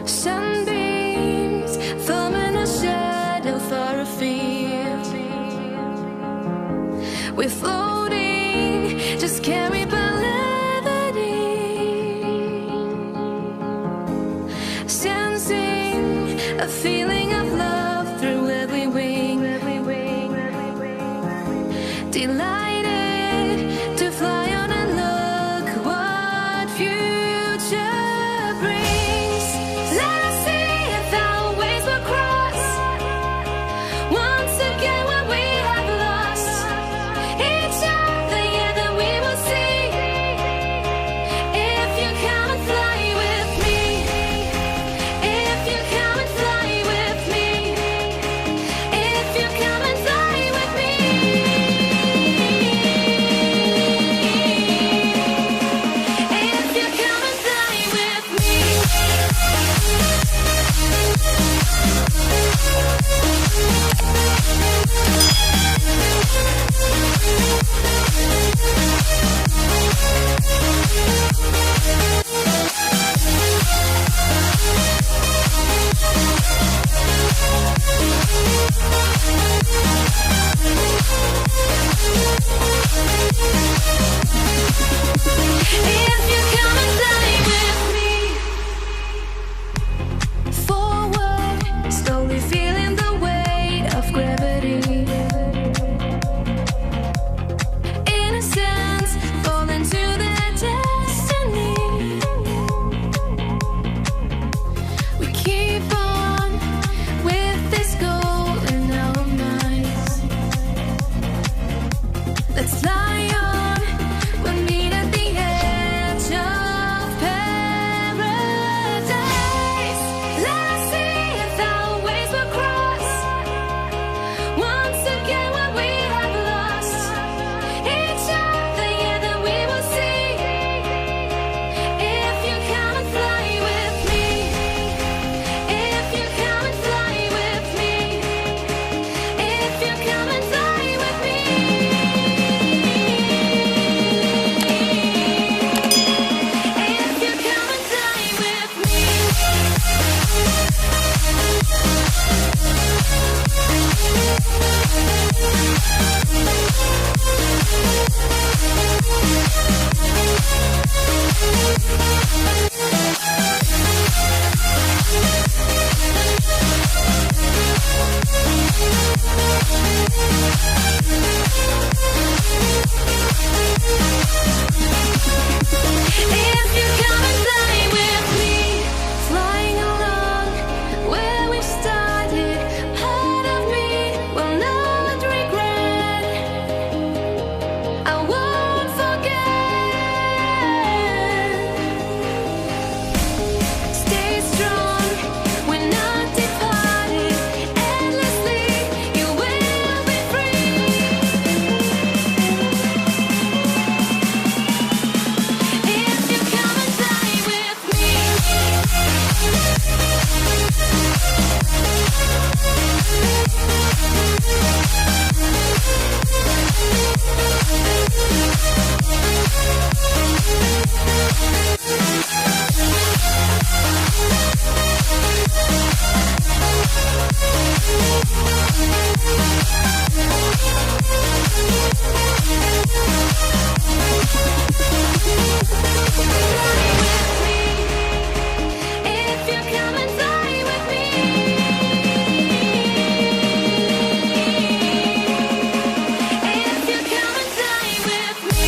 Sunbeams forming a shadow far afield. We're floating, just carried by levity, sensing a feeling of love through every wing. Delighted to fly on and look what future brings. Let us see if our ways will cross once again when we have lost each other. Yeah, then we will see if you come and fly with me. If you come and fly with me. If you come and fly with me. If you come and fly with me. If you come and fly with me. Forward, slowly feeling the weight of gravity. Innocence, falling to their destiny. We keep on with this goal in our minds. Let's fly on, we'll meet at the edge of paradise. Let us see if our ways will cross once again when we have lost each other. Yeah, then we will see if you come and fly with me. If you come and fly with me. If you come and fly with me. If you come and fly with me. If you come and fly with me, flying along where we started, part of me will not regret. I won't forget. Stay strong, we're not departed. Endlessly, you will be free. If you come and fly with me. If you come and fly with me. If you come and fly with me.